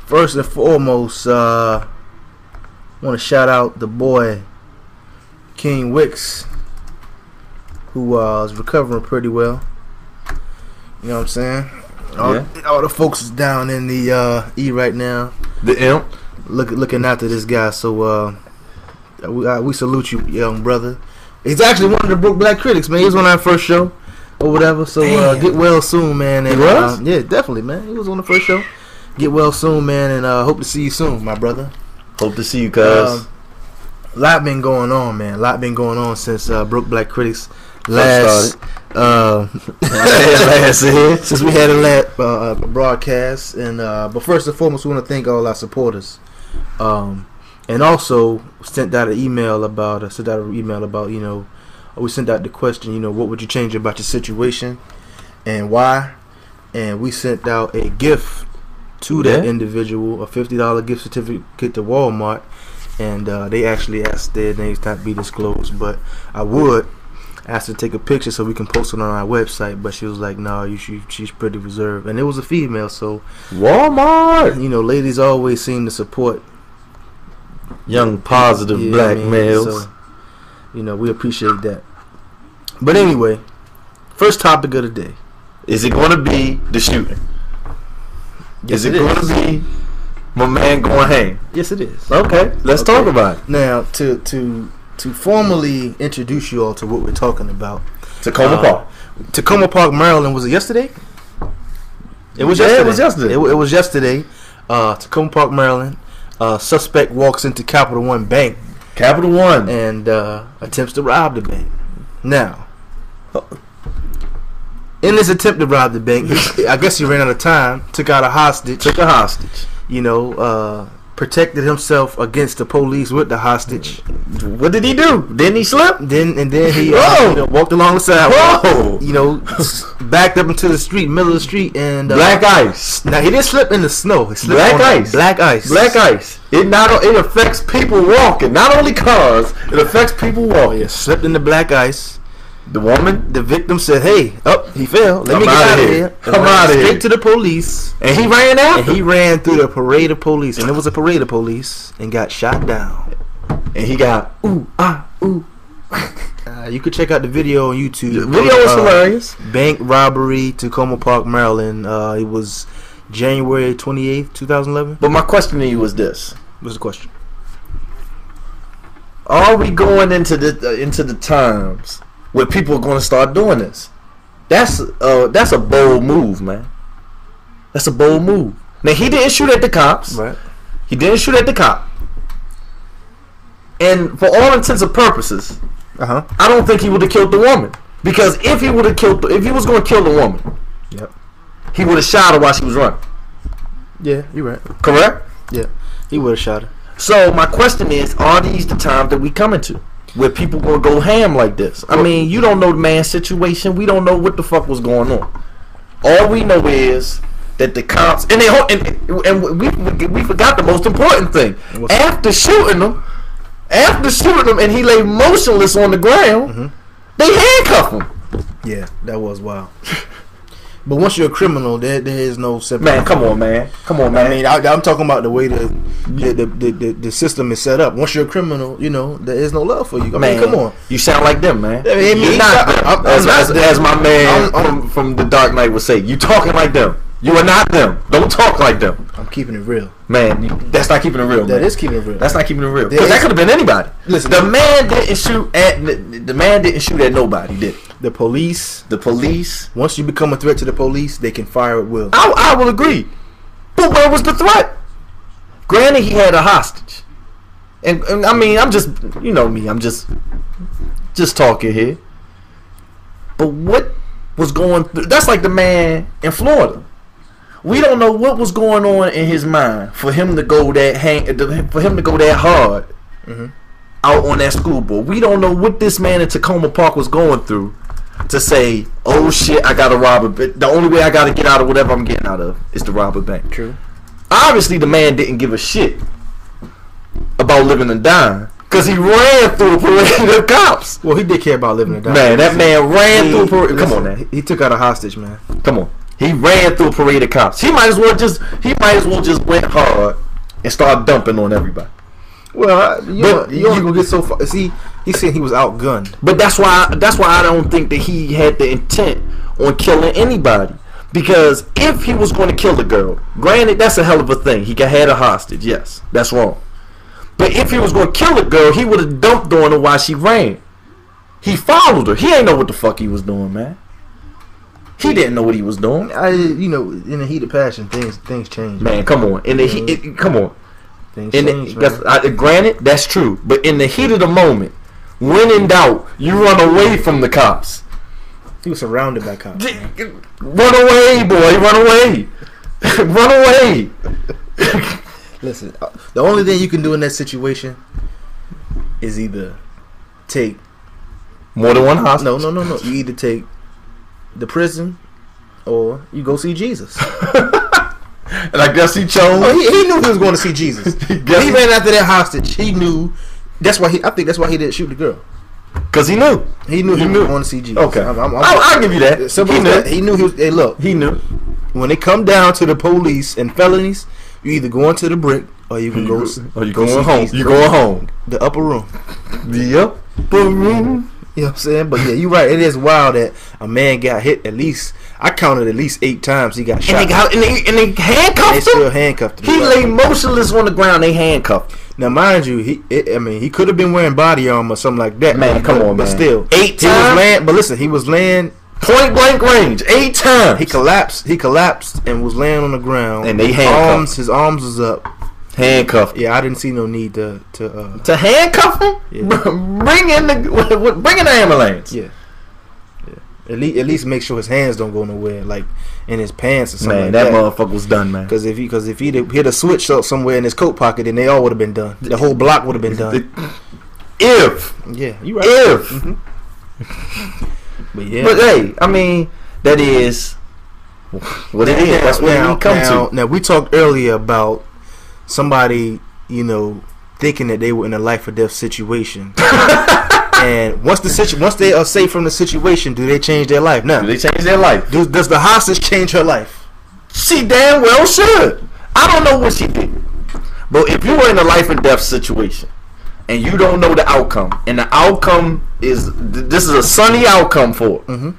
First and foremost, want to shout out the boy King Wicks, who is recovering pretty well. You know what I'm saying? All the folks is down in the E right now. The imp looking after this guy. So we salute you, young brother. He's actually one of the Black Critics, man. He was on our first show or whatever. So get well soon, man. And, he was? Yeah, definitely, man. He was on the first show. Get well soon, man, and hope to see you soon, my brother. Hope to see you, cuz. Lot been going on, man. Lot been going on since Black Critics last since we had a broadcast. And but first and foremost, we want to thank all our supporters. And also sent out an email about you know, we sent out the question, you know, what would you change about your situation and why? And we sent out a gift to that individual, a $50 gift certificate to Walmart, and they actually asked their names not to be disclosed, but I would ask her to take a picture so we can post it on our website, but she was like, no, she's pretty reserved, and it was a female, so Walmart, you know, ladies always seem to support young positive black males, so, you know, we appreciate that. But anyway, first topic of the day. Is it going to be the shooting? Yes, is it going to be my man going hang? Yes, it is. Okay, let's talk about it. Now, to formally introduce you all to what we're talking about, Takoma Park. Takoma Park, Maryland. Was it yesterday? It was yesterday. It was yesterday. It was yesterday. Takoma Park, Maryland. Suspect walks into Capital One Bank. Capital One. And attempts to rob the bank. Now, in this attempt to rob the bank, I guess he ran out of time, took out a hostage. Took a hostage. You know, protected himself against the police with the hostage. What did he do? Didn't he slip? Then he you know, walked along the sidewalk. Whoa! You know, backed up into the street, middle of the street, and black ice. Now he didn't slip in the snow. He slipped black on ice. Black ice. Black ice. It affects people walking, not only cars. It affects people walking. Yeah, slipped in the black ice. The woman, the victim said, "Hey, he fell. Let me get out of here. Come out of here." Straight to the police, and he ran out. And he ran through the parade of police, and there was a parade of police, and got shot down. And he got ooh. You could check out the video on YouTube. The video is hilarious. Bank robbery, Takoma Park, Maryland. It was January 28th, 2011. But my question to you is this: what's the question? Are we going into the times where people are going to start doing this? That's a bold move, man. That's a bold move. Now, he didn't shoot at the cops. Right. He didn't shoot at the cop. And for all intents and purposes, I don't think he would have killed the woman. Because if he was going to kill the woman, he would have shot her while she was running. Yeah, you're right. Correct? Yeah, he would have shot her. So my question is, are these the times that we come into where people gonna go ham like this? I mean, you don't know the man's situation. We don't know what the fuck was going on. All we know is that the cops and we forgot the most important thing. After shooting him, and he lay motionless on the ground, they handcuff him. Yeah, that was wild. But once you're a criminal, there is no separate. Man, come on, man. I mean, I'm talking about the way the system is set up. Once you're a criminal, you know, there is no love for you. I mean, come on. You sound like them, man. I mean, you're not them. As my man from The Dark Knight would say, you talking like them. You are not them. Don't talk like them. I'm keeping it real. Man, that's not keeping it real. That is keeping it real. That's not keeping it real. Because that could have been anybody. Listen, the man didn't shoot at nobody, did he? The police. Once you become a threat to the police, they can fire at will. I will agree. But where was the threat? Granted, he had a hostage. And I mean, I'm just, you know me, I'm just talking here. But what was going through? That's like the man in Florida. We don't know what was going on in his mind for him to go that hard out on that school board. We don't know what this man in Takoma Park was going through to say, oh shit, I gotta rob a bank. The only way I gotta get out of whatever I'm getting out of is to rob a bank. True. Obviously, the man didn't give a shit about living and dying because he ran through a parade of cops. Well, he did care about living and dying. Man, that man ran through a parade. Come on, man. He took out a hostage, man. Come on. He ran through a parade of cops. He might as well just went hard and start dumping on everybody. Well, you only gonna get so far. See, he said he was outgunned. But that's why I don't think that he had the intent on killing anybody. Because if he was going to kill the girl, granted, that's a hell of a thing. He had a hostage. Yes, that's wrong. But if he was going to kill the girl, he would have dumped on her while she ran. He followed her. He ain't know what the fuck he was doing, man. He didn't know what he was doing. In the heat of passion, things change. Man, come on. Come on. Things change, granted, that's true. But in the heat of the moment, when in doubt, you run away from the cops. He was surrounded by cops. Run away, boy. Run away. Run away. Listen, the only thing you can do in that situation is either take more than one hostage. No. You either take the prison or you go see Jesus. And I guess he chose. Oh, he knew he was going to see Jesus. He ran after that hostage. He knew. I think that's why he didn't shoot the girl. Cause he knew. He was going to see Jesus. Okay, I'll give you that. He knew he was. Hey, look. He knew. When they come down to the police and felonies, you either going to the brick or you can go. Or you going home. You going home. The upper room. The upper room. You know what I'm saying? But yeah, you're right. It is wild that a man got hit at least. I counted at least 8 times he got shot. And they handcuffed him? They still handcuffed him. He lay motionless on the ground. They handcuffed him. Now, mind you, he could have been wearing body armor or something like that. Man, come on, but man. Still, 8 times. But listen, he was laying point blank range 8 times. He collapsed and was laying on the ground. And they handcuffed his arms was up. Handcuffed. Yeah, I didn't see no need to handcuff him. Yeah. Bring in the ambulance. Yeah. At least make sure his hands don't go nowhere, like in his pants or something. Man, that motherfucker was done, man. Because if he'd hit a switch up somewhere in his coat pocket, then they all would have been done. The whole block would have been done. Yeah, you right. But hey, I mean, that is what it is. That's what we come to. Now we talked earlier about somebody, thinking that they were in a life or death situation. And once they are safe from the situation, do they change their life? No. Do they change their life? Does the hostage change her life? She damn well should. I don't know what she did. But if you were in a life and death situation and you don't know the outcome, and the outcome is this is a sunny outcome for it,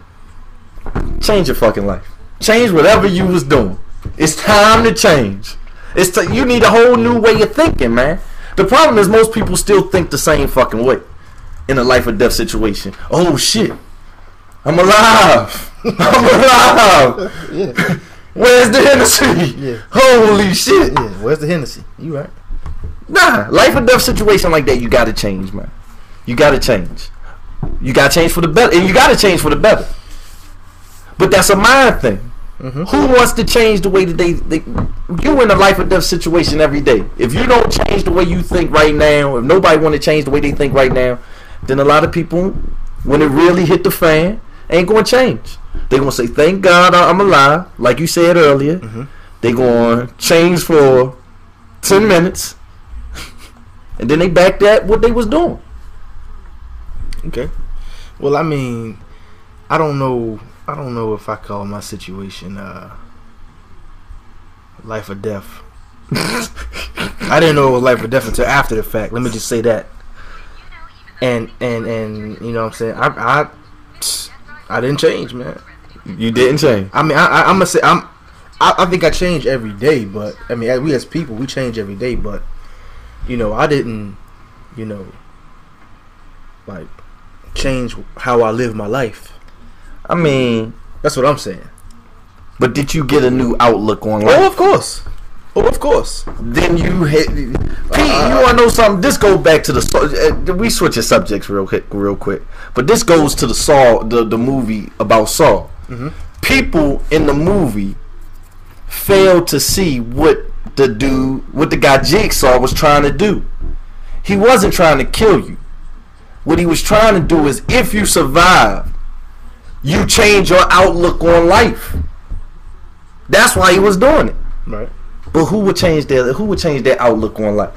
change your fucking life. Change whatever you was doing. It's time to change. You need a whole new way of thinking, man. The problem is most people still think the same fucking way. In a life or death situation. Oh shit. I'm alive. I'm alive. Yeah. Where's the Hennessy? Yeah. Holy shit. Yeah. Where's the Hennessy? You right. Nah. Life or death situation like that, you gotta change, man. You gotta change. You gotta change for the better. And you gotta change for the better. But that's a mind thing. Who wants to change the way that they you in a life or death situation every day? If you don't change the way you think right now, if nobody want to change the way they think right now, then a lot of people, when it really hit the fan, ain't going to change. They going to say, thank God I'm alive, like you said earlier. They going to change for 10 minutes, and then they back that what they was doing. Okay. Well, I mean, I don't know if I call my situation life or death. I didn't know it was life or death until after the fact. Let me just say that. And you know what I'm saying? I didn't change, man. You didn't change. I mean, I'm gonna say I think I change every day, but I mean, we as people, we change every day, but I didn't, like change how I live my life. I mean, that's what I'm saying. But did you get a new outlook on life? Oh, of course. Then you hit. Pete, you want to know something? This goes back to the. We switching subjects real quick. But this goes to the Saw, the movie about Saw. People in the movie failed to see what the guy Jigsaw was trying to do. He wasn't trying to kill you. What he was trying to do is, if you survive, you change your outlook on life. That's why he was doing it. Right. But who would change their outlook on life?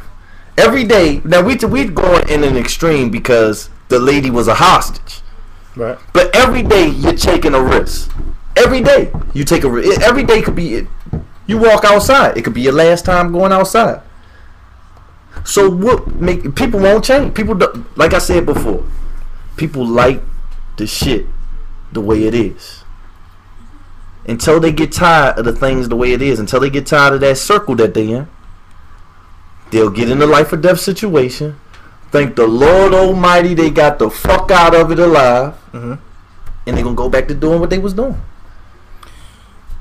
Every day, now we going in an extreme because the lady was a hostage. Right. But every day you're taking a risk. Every day you take a. Every day could be. You walk outside. It could be your last time going outside. So what make people won't change? People don't, like I said before. People like the shit the way it is. Until they get tired of the things the way it is, until they get tired of that circle that they in, they'll get in a life or death situation. Thank the Lord Almighty they got the fuck out of it alive, and they're gonna go back to doing what they was doing.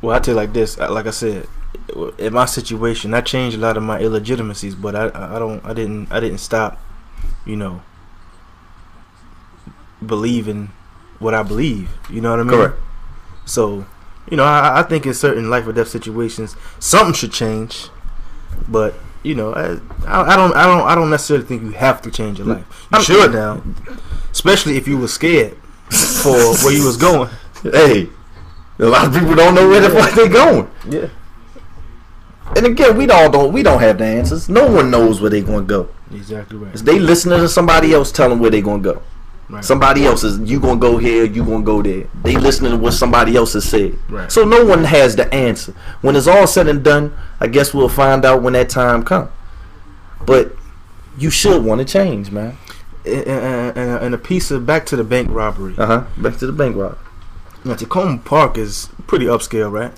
Well, I tell you like this. Like I said, in my situation, I changed a lot of my illegitimacies, but I didn't stop, believing what I believe. You know what I mean? Correct. So, I think in certain life or death situations, something should change. But I don't necessarily think you have to change your life. You should now, especially if you were scared for where you was going. Hey, a lot of people don't know where the fuck they going. Yeah. And again, we don't have the answers. No one knows where they gonna go. Exactly right. They listening to somebody else tell them where they gonna go. Right. Somebody else is, you gonna go here, you gonna go there. They listening to what somebody else has said. Right. So no one has the answer. When it's all said and done, I guess we'll find out when that time comes. But you should want to change, man. And a piece of back to the bank robbery. Back to the bank robbery. Now, Takoma Park is pretty upscale, right?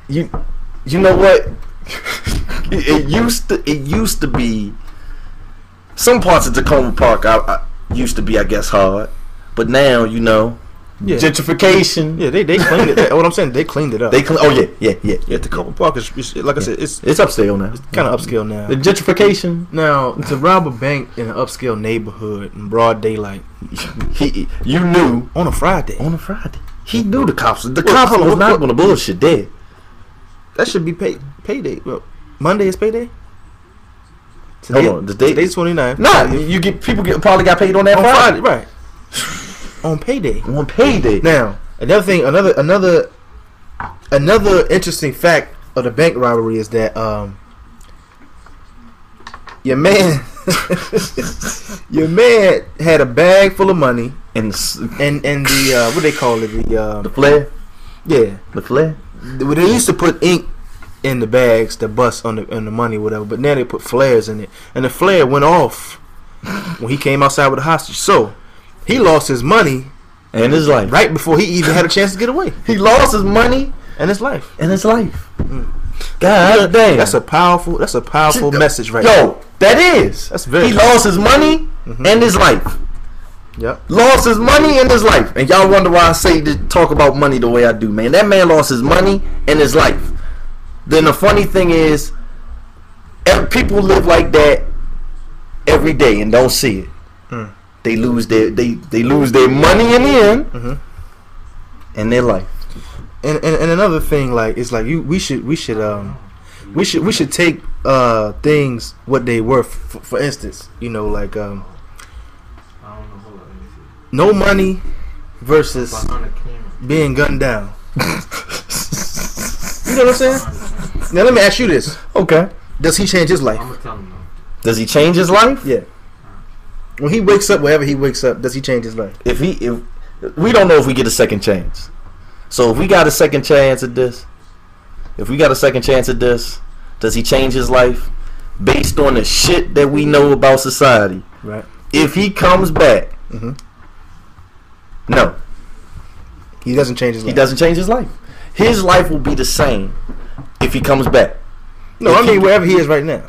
You know what? It used to be. Some parts of Takoma Park I used to be, I guess, hard, but now gentrification. Yeah, they cleaned it. What I'm saying, they cleaned it up. Yeah. Takoma Park is like I said, it's upscale now. It's kind of upscale now. The gentrification. Now, to rob a bank in an upscale neighborhood in broad daylight, you knew on a Friday. He knew the cops. The cops was not going to bullshit there. That should be payday. Well, Monday is payday. Hold on, today's 29. Nah, probably got paid on that Friday, right? On payday. On payday. Now, another thing, another interesting fact of the bank robbery is that your man had a bag full of money and the what they call it, the flare. Yeah, the flare. They used to put ink in the bags to bust on the money, whatever. But now they put flares in it, and the flare went off when he came outside with a hostage. So he lost his money and his life right before he even had a chance to get away. He lost his money and his life. God damn, that's a powerful message, right? Yo, that is. That's very. He lost his money and his life. Yep. Lost his money and his life. And y'all wonder why I say to talk about money the way I do, man. That man lost his money and his life. Then the funny thing is, people live like that every day and don't see it. They lose their money in the end and their life. And another thing, like, it's like we should take things what they worth. For instance, like no money versus being gunned down. You know what I'm saying? Now let me ask you this. Okay. Does he change his life? Does he change his life? Yeah. When he wakes up, wherever he wakes up, does he change his life? If we don't know if we get a second chance. So if we got a second chance at this, does he change his life based on the shit that we know about society? Right. If he comes back, no. He doesn't change his life. He doesn't change his life. His life will be the same if he comes back. No, I mean wherever he is right now.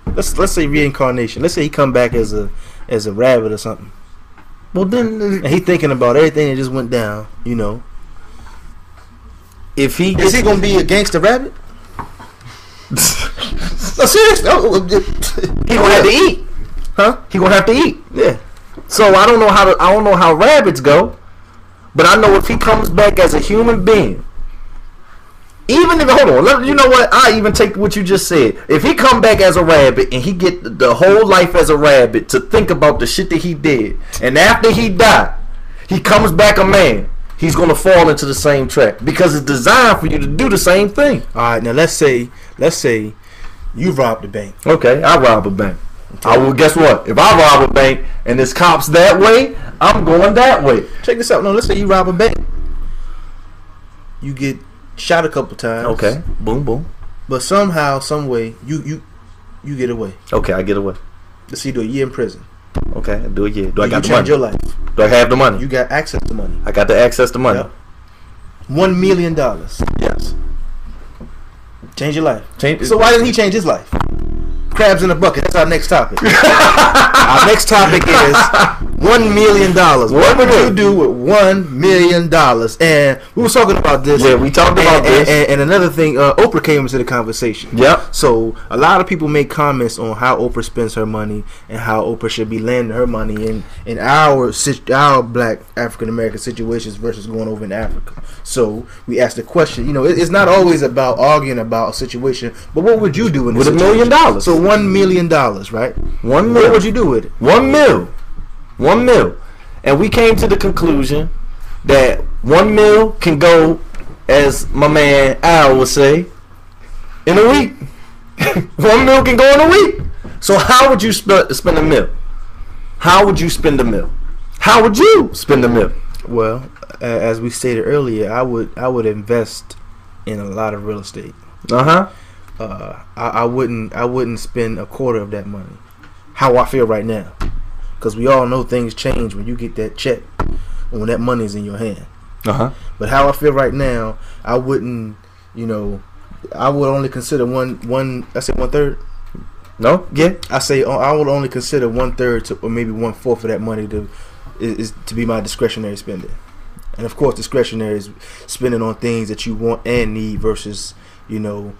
Let's say reincarnation. Let's say he come back as a rabbit or something. Well, then and he thinking about everything that just went down. If he is he gonna be a gangster rabbit? No, seriously. He gonna have to eat, huh? He gonna have to eat. Yeah. So I don't know how rabbits go, but I know if he comes back as a human being, even if you know what? I even take what you just said. If he come back as a rabbit and he get the whole life as a rabbit to think about the shit that he did, and after he died, he comes back a man, he's gonna fall into the same trap because it's designed for you to do the same thing. All right, now let's say you robbed the bank. Okay, I rob a bank. I will. Guess what? If I rob a bank and there's cops that way, I'm going that way. Check this out. No, let's say you rob a bank. You get shot a couple times. Okay. Boom, boom. But somehow, some way, you get away. Okay, I get away. Let's see, you do a year in prison. Okay, I do a year. Do I got the change money? your life. Do I have the money? You got access to money. I got the access to money. Yep. $1 million. Yes. Change your life. Change. So why didn't he change his life? Crabs in a bucket. That's our next topic. Our next topic is $1 million. What would you do with $1 million? And we were talking about this. Yeah, we talked about this. And another thing, Oprah came into the conversation. Yep. So a lot of people make comments on how Oprah spends her money and how Oprah should be landing her money in our black African American situations versus going over in Africa. So we asked the question. You know, it's not always about arguing about a situation, but what would you do with $1 million? So $1 million, right? 1 mil. What would you do with it? 1 mil. 1 mil. And we came to the conclusion that 1 mil can go, as my man Al would say, in a week. 1 mil can go in a week. So how would you spend a mil? How would you spend a mil? How would you spend a mil? Well, as we stated earlier, I would invest in a lot of real estate. I wouldn't spend a quarter of that money. How I feel right now, because we all know things change when you get that check, and when that money is in your hand. But how I feel right now, I wouldn't. You know, I would only consider one. I say 1/3. No, yeah. I say I would only consider 1/3 or maybe 1/4 of that money to be my discretionary spending. And of course, discretionary is spending on things that you want and need versus, you know,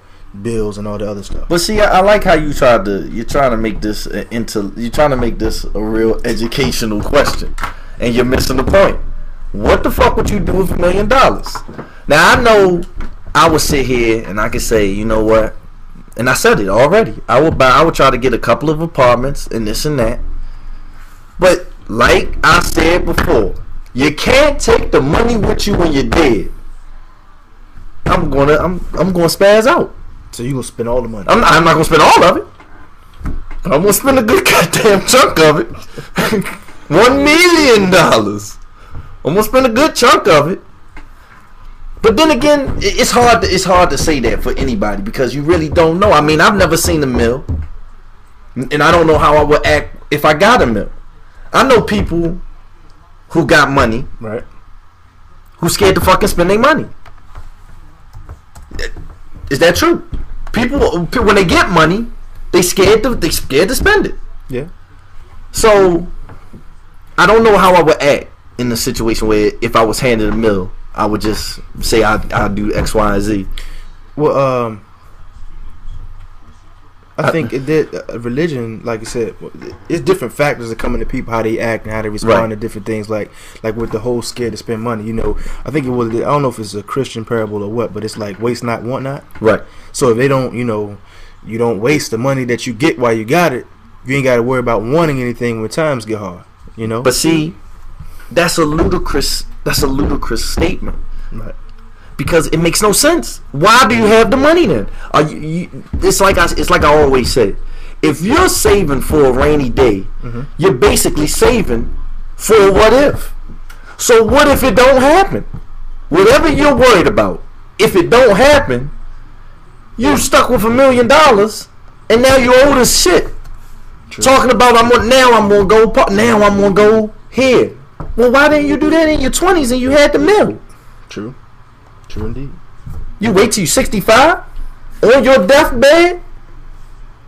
bills and all the other stuff. But see, I like how you're trying to make this you're trying to make this a real educational question, and you're missing the point. What the fuck would you do with $1 million? Now I know I would sit here and I could say, you know what, and I said it already. I would try to get a couple of apartments and this and that. But like I said before, you can't take the money with you when you're dead. I'm gonna spaz out. So you gonna spend all the money? I'm not gonna spend all of it. I'm gonna spend a good goddamn chunk of it. $1 million. I'm gonna spend a good chunk of it. But then again, it's hard to say that for anybody because you really don't know. I mean, I've never seen a mill, and I don't know how I would act if I got a mill. I know people who got money, right? Who scared to fucking spend their money. Is that true? People when they get money, they scared to spend it. Yeah. So I don't know how I would act in a situation where if I was handed a mill, I would just say I do X, Y, and Z. Well, I think religion, like you said, it's different factors that come into people, how they act and how they respond to different things. Like with the whole scared to spend money. You know, I think it was. I don't know if it's a Christian parable or what, but it's like waste not, want not. Right. So if they don't, you know, you don't waste the money that you get while you got it. You ain't got to worry about wanting anything when times get hard. You know. But see, that's a ludicrous statement. Right. Because it makes no sense. Why do you have the money then? It's like I always say. If you're saving for a rainy day, you're basically saving for a what if. So what if it don't happen? Whatever you're worried about, if it don't happen, you're stuck with $1 million, and now you're old as shit. True. Talking about I'm gonna go here. Well, why didn't you do that in your 20s and you had the mill? True. True indeed. You wait till you're 65 on your deathbed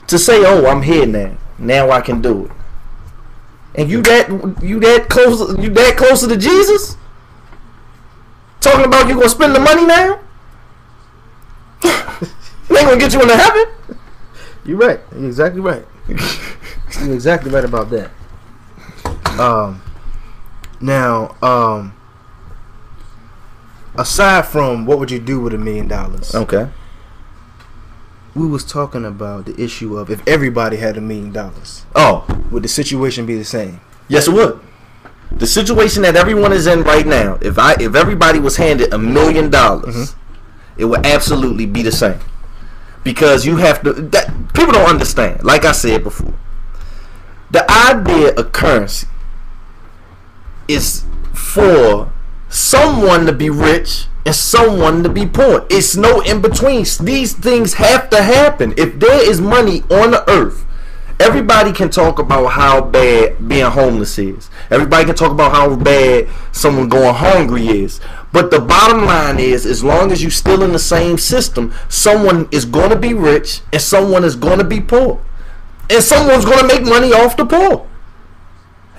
to say, "Oh, I'm here now. Now I can do it." And you that closer to Jesus? Talking about you gonna spend the money now? They ain't gonna get you into heaven. You're right. You're exactly right. You're exactly right about that. Now, aside from what would you do with $1 million? Okay. We was talking about the issue of if everybody had $1 million. Oh, would the situation be the same? Yes, it would. The situation that everyone is in right now, if everybody was handed $1 million, it would absolutely be the same. Because you have to. People don't understand. Like I said before, The idea of currency is for someone to be rich and someone to be poor. It's no in between. These things have to happen. If there is money on the earth, everybody can talk about how bad being homeless is. Everybody can talk about how bad someone going hungry is. But the bottom line is, as long as you still in the same system, someone is going to be rich and someone is going to be poor. And someone's going to make money off the poor.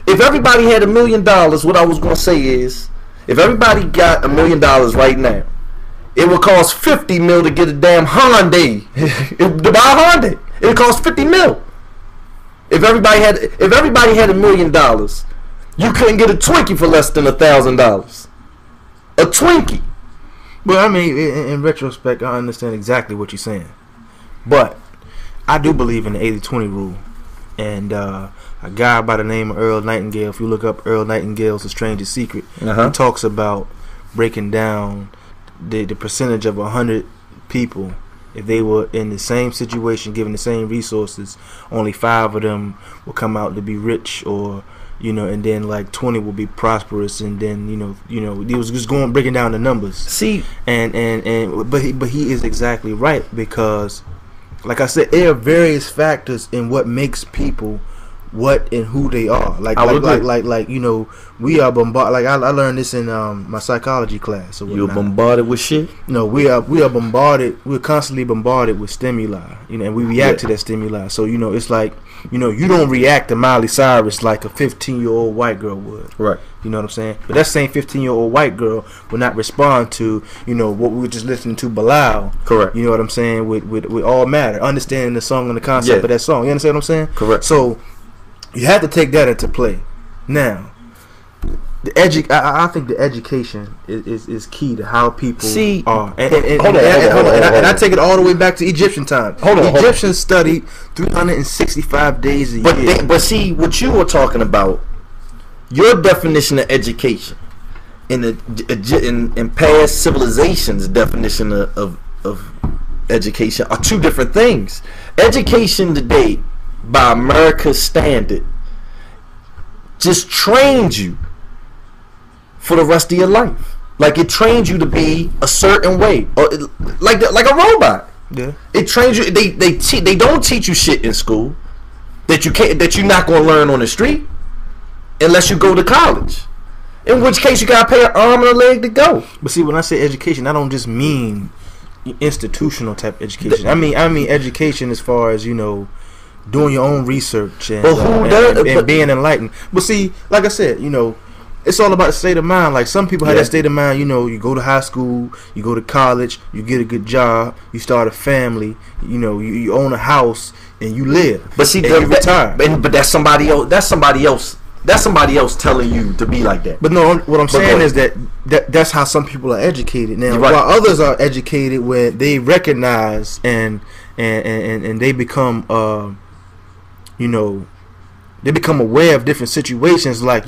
If everybody had $1 million, what I was going to say is, if everybody got $1 million right now, it would cost 50 mil to get a damn Hyundai. To buy a Hyundai, it would cost 50 mil. If everybody had $1 million, you couldn't get a Twinkie for less than $1,000. A Twinkie. Well, I mean, in retrospect, I understand exactly what you're saying, but I do believe in the 80-20 rule. And a guy by the name of Earl Nightingale, if you look up Earl Nightingale's The Strangest Secret, he talks about breaking down the percentage of 100 people. If they were in the same situation, given the same resources, only 5 of them will come out to be rich, or and then like 20 will be prosperous, and then he was just breaking down the numbers. See, but he is exactly right, because, like I said, there are various factors in what makes people what and who they are. Like we are bombarded. Like I learned this in my psychology class. You're bombarded with shit. No, we are bombarded. We're constantly bombarded with stimuli. And we react to that stimuli. So it's like you don't react to Miley Cyrus like a 15-year-old white girl would. Right. You know what I'm saying? But that same 15-year-old white girl will not respond to what we were just listening to Bilal. Correct. You know what I'm saying? With All Matter, understanding the song and the concept of that song. You understand what I'm saying? Correct. So you have to take that into play. Now, I think the education is key to how people are. Hold on. And I take it all the way back to Egyptian time. Egyptians studied 365 days a year. But see, what you were talking about, your definition of education in past civilizations' definition of education are two different things. Education today, by America's standard, just trains you for the rest of your life. Like it trains you to be a certain way, or like a robot. Yeah. It trains you. They don't teach you shit in school that you're not gonna learn on the street unless you go to college. In which case you gotta pay an arm and a leg to go. But see, when I say education, I don't just mean institutional type education. I mean education as far as doing your own research and being enlightened. But see, like I said, it's all about the state of mind. Like some people have that state of mind. You go to high school, you go to college, you get a good job, you start a family, you own a house and you live. But see, you retire. But that's somebody else. That's somebody else telling you to be like that. But no, what I'm saying is that's how some people are educated. Now, while others are educated when they recognize and they become they become aware of different situations. Like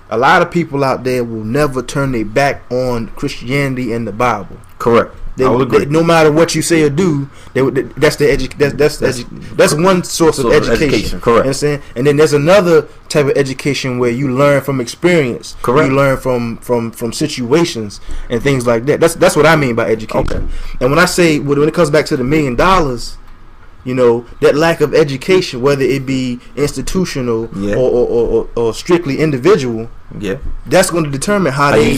a lot of people out there will never turn their back on Christianity and the Bible. Correct. No matter what you say or do, that's one source of education. Correct. You understand? And then there's another type of education where you learn from experience. Correct. You learn from situations and things like that. That's what I mean by education. Okay. And when I say when it comes back to the $1 million, that lack of education, whether it be institutional or strictly individual, that's going to determine how they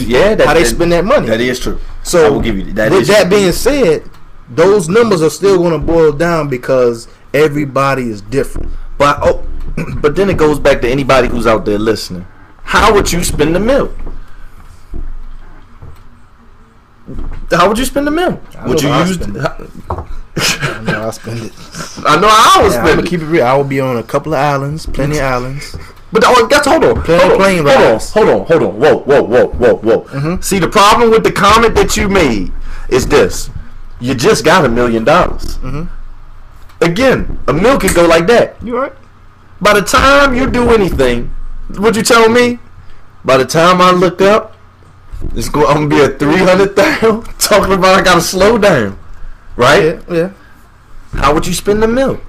spend that money. That is true. So I will give you that. With that being said, those numbers are still going to boil down because everybody is different. But then it goes back to anybody who's out there listening. How would you spend the meal? How would you spend the meal? Would you use? I know I'll spend it. I know I would spend it. I'm gonna keep it real. I will be on a couple of islands, plenty of islands. But hold on. Plane rides. Hold on. Whoa. Mm-hmm. See, the problem with the comment that you made is this: you just got $1 million. Mm-hmm. Again, a meal can go like that. You right? By the time you do anything, what you tell me? By the time I look up, I'm gonna be at 300,000. Talking about I gotta slow down. Right? Yeah. How would you spend the meal?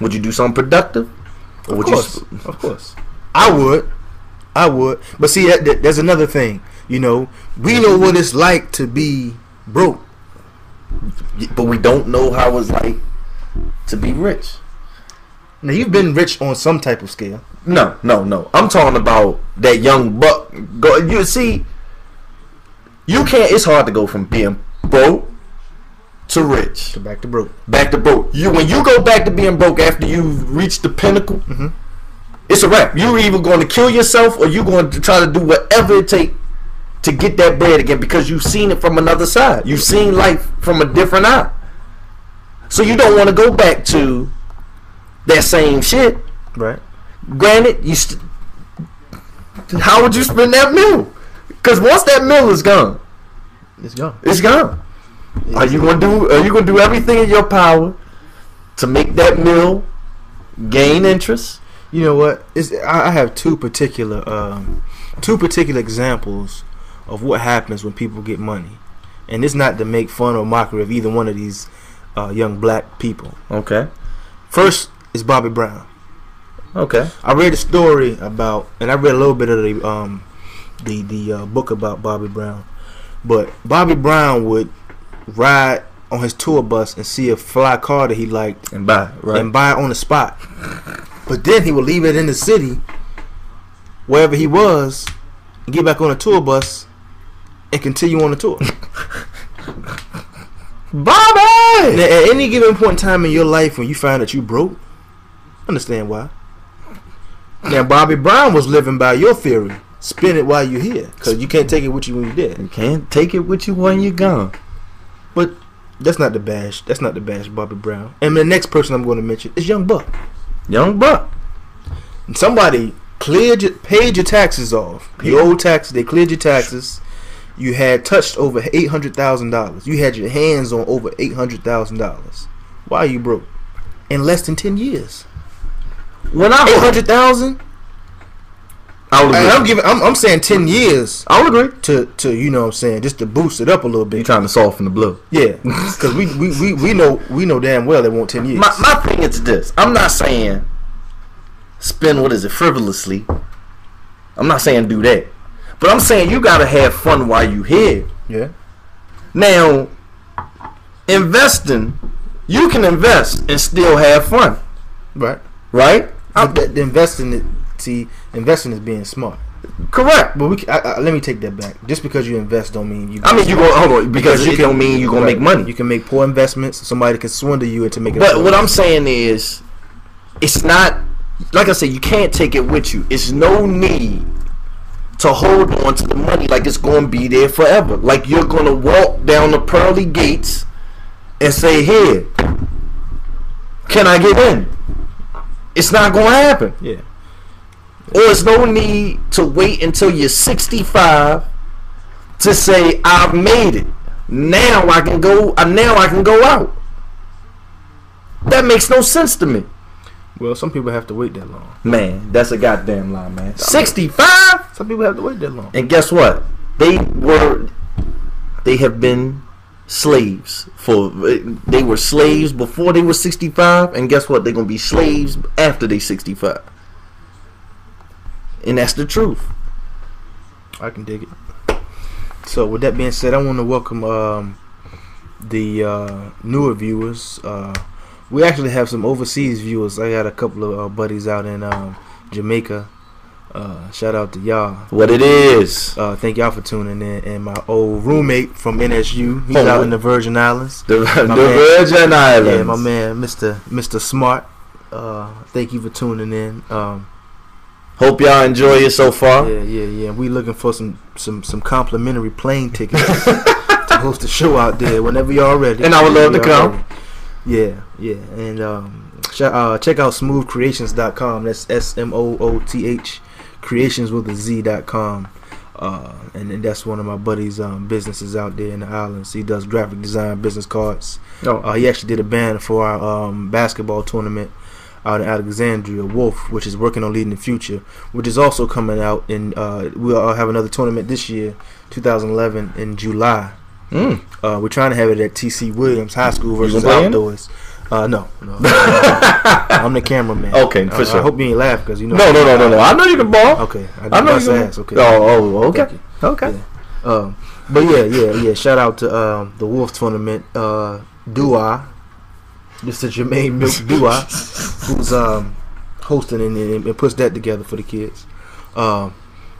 Would you do something productive? Or Of course. I would. But see, there's another thing. You know, we know what it's like to be broke, but we don't know how it's like to be rich. Now, you've been rich on some type of scale. No. I'm talking about that young buck. You see, you can't. It's hard to go from being broke to rich. To back to broke. When you go back to being broke after you've reached the pinnacle, it's a wrap. You're either going to kill yourself or you're going to try to do whatever it takes to get that bread again, because you've seen it from another side. You've seen life from a different eye. So you don't want to go back to that same shit. Right. Granted, how would you spend that meal? Because once that meal is gone, it's gone. Are you gonna do everything in your power to make that meal gain interest? You know what? I have two particular examples of what happens when people get money, and it's not to make fun or mockery of either one of these young black people. Okay. First is Bobby Brown. Okay. I read a story about, and I read a little bit of the book about Bobby Brown, but Bobby Brown would ride on his tour bus and see a fly car that he liked and buy it on the spot. But then he would leave it in the city, wherever he was, and get back on the tour bus and continue on the tour. Bobby! Now, at any given point in time in your life when you find that you broke, understand why. Now, Bobby Brown was living by your theory. Spend it while you're here, because you can't take it with you when you're dead. You can't take it with you when you're gone. But that's not the bash. That's not the bash, Bobby Brown. And the next person I'm going to mention is Young Buck. Young Buck. And somebody paid your taxes off. Your old taxes. They cleared your taxes. You had touched over $800,000. You had your hands on over $800,000. Why are you broke? In less than 10 years. When I 800,000. I'm saying 10 years. I would agree to you know what I'm saying, just to boost it up a little bit. You're trying to soften the blow. Yeah, because we know damn well they want 10 years. My thing is this: I'm not saying spend frivolously. I'm not saying do that, but I'm saying you gotta have fun while you here. Yeah. Now, investing, you can invest and still have fun. Right. Right. Investing is being smart. Correct. But let me take that back. Just because you invest don't mean you. Because you don't mean you gonna make money. You can make poor investments. Somebody can swindle you into making. But what I'm saying is, it's not like I said. You can't take it with you. It's no need to hold on to the money like it's gonna be there forever. Like you're gonna walk down the pearly gates and say, "Here, can I get in?" It's not gonna happen. Yeah. Or it's no need to wait until you're 65 to say I've made it. Now I can go. Now I can go out. That makes no sense to me. Well, some people have to wait that long. Man, that's a goddamn lie, man. 65. Some people have to wait that long. And guess what? They have been slaves they were slaves before they were 65, and guess what? They're gonna be slaves after they 65. And that's the truth. I can dig it. So with that being said, I want to welcome the newer viewers. We actually have some overseas viewers. I got a couple of buddies out in Jamaica. Shout out to y'all. What it is. Thank y'all for tuning in. And my old roommate from NSU, he's out in the Virgin Islands. The Virgin Islands. Yeah, my man, Mr. Smart. Thank you for tuning in. Hope y'all enjoy it so far. Yeah. We looking for some complimentary plane tickets to host a show out there whenever y'all ready. And I would love to come. Ready. Yeah. And check out smoothcreations.com. That's SMOOTH creations with a Z.com. And that's one of my buddy's businesses out there in the islands. He does graphic design, business cards. He actually did a banner for our basketball tournament out in Alexandria, Wolf, which is working on Leading the Future, which is also coming out in we'll have another tournament this year, 2011, in July. We're trying to have it at TC Williams High School versus Outdoors. No. I'm the cameraman. Okay, for sure. I hope you ain't laugh because you know. No. I know you can ball. Okay. I know you can. Ass. Okay. Okay. Okay. Yeah. But yeah. Shout out to the Wolf Tournament. Dua, Mr. Jermaine Milk Dua, who's hosting and puts that together for the kids.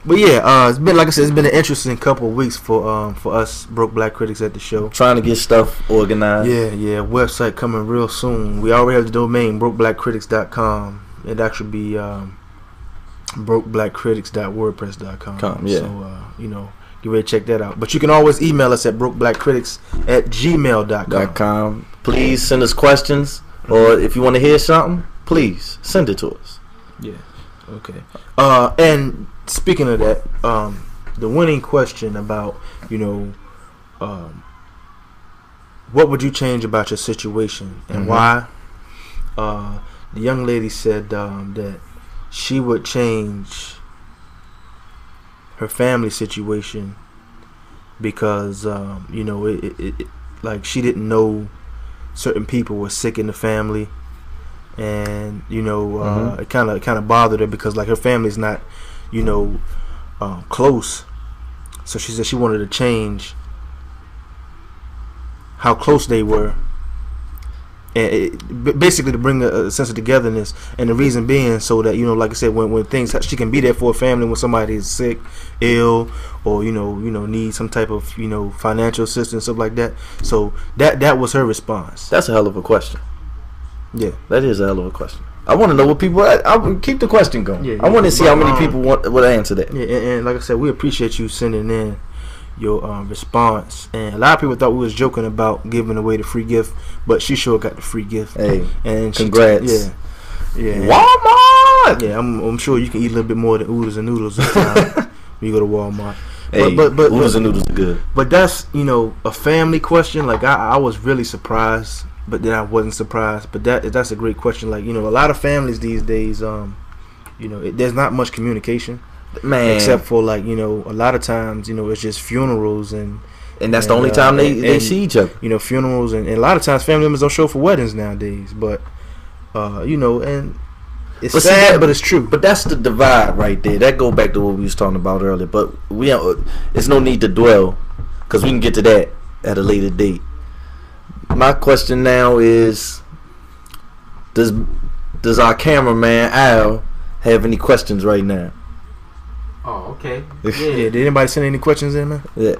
But yeah, it's been, like I said, it's been an interesting couple of weeks for us Broke Black Critics at the show. Trying to get stuff organized. Yeah. Website coming real soon. We already have the domain brokeblackcritics.com. It actually be brokeblackcritics.wordpress.com. Yeah. So get ready to check that out. But you can always email us at brokeblackcritics@gmail.com. Please send us questions, or if you want to hear something, please send it to us. Yeah. Okay. And speaking of that, the winning question about, what would you change about your situation and why? The young lady said that she would change her family situation because, like she didn't know certain people were sick in the family. And it kind of bothered her because like her family's not close, so she said she wanted to change how close they were, and basically to bring a sense of togetherness. And the reason being so that like I said, when things, she can be there for a family when somebody is sick, ill, or need some type of financial assistance, stuff like that. So that was her response. That's a hell of a question. Yeah, that is a hell of a question. I want to know what people. I keep the question going. Yeah, I want to see how many people would answer that. Yeah, and like I said, we appreciate you sending in your response. And a lot of people thought we was joking about giving away the free gift, but she sure got the free gift. Hey, and congrats. Yeah. Walmart. Yeah, I'm sure you can eat a little bit more than oodles and noodles this time when you go to Walmart. Hey, but oodles and noodles are good. But that's a family question. Like I was really surprised. But then I wasn't surprised. But that's a great question. Like a lot of families these days, there's not much communication, man. Except for like a lot of times, it's just funerals and that's the only time they see each other. Funerals and a lot of times family members don't show for weddings nowadays. But and it's sad, but it's true. But that's the divide right there. That go back to what we was talking about earlier. But it's no need to dwell because we can get to that at a later date. My question now is, does our cameraman Al have any questions right now? Oh, okay. Yeah. Did anybody send any questions in, man? Yeah.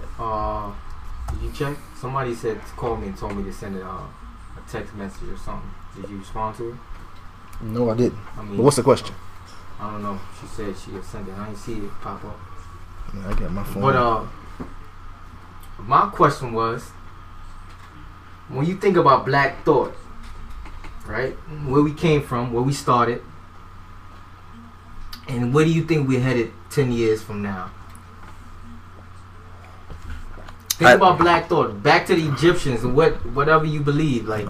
Did you check? Somebody said to call me and told me to send a text message or something. Did you respond to it? No, I didn't. But what's the question? I don't know. She said she would send it. I didn't see it pop up. Yeah, I got my phone. But my question was, when you think about Black Thought, right? Where we came from, where we started, and where do you think we're headed 10 years from now? Think about Black Thought. Back to the Egyptians and whatever you believe, like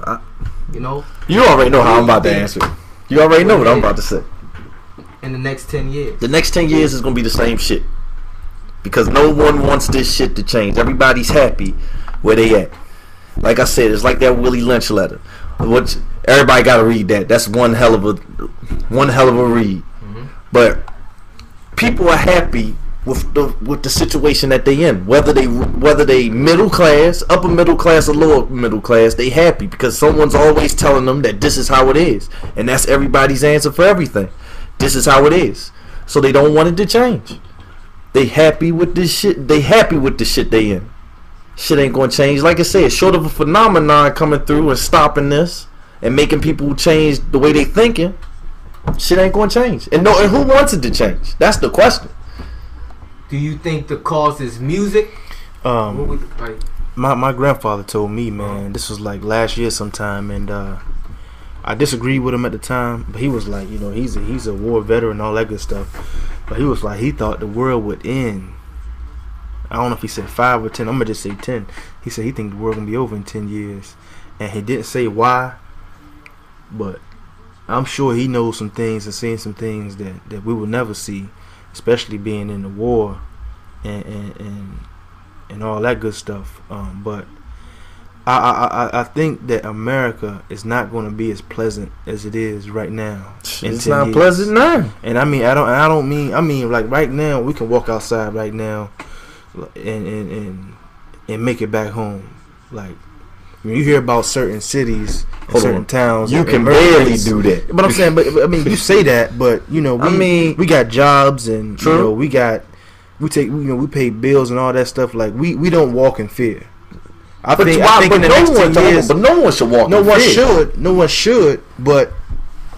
You already know how I'm about to answer. You already know what I'm about to say. In the next 10 years. The next 10 years is gonna be the same shit. Because no one wants this shit to change. Everybody's happy where they at. Like I said, it's like that Willie Lynch letter. Which everybody got to read that. That's one hell of a read. But people are happy with the situation that they in. Whether they middle class, upper middle class, or lower middle class, they happy because someone's always telling them that this is how it is, and that's everybody's answer for everything. This is how it is. So they don't want it to change. They happy with this shit. They happy with the shit they in. Shit ain't gonna change. Like I said, short of a phenomenon coming through and stopping this and making people change the way they thinking, shit ain't gonna change. And who wants it to change? That's the question. Do you think the cause is music? My grandfather told me, man, this was like last year sometime, and I disagreed with him at the time, but he was like, he's a war veteran and all that good stuff. But he was like, he thought the world would end. I don't know if he said 5 or 10. I'm gonna just say 10. He said he think the world gonna be over in 10 years, and he didn't say why. But I'm sure he knows some things and seen some things that we will never see, especially being in the war and all that good stuff. But I think that America is not going to be as pleasant as it is right now. It's not pleasant now. And I mean like right now we can walk outside right now and make it back home. Like when you hear about certain cities and certain towns, you can barely do that. But I'm saying, but I mean, you say that, but you know, we got jobs and you know, we pay bills and all that stuff. Like we don't walk in fear. I think no one should walk. No one should. But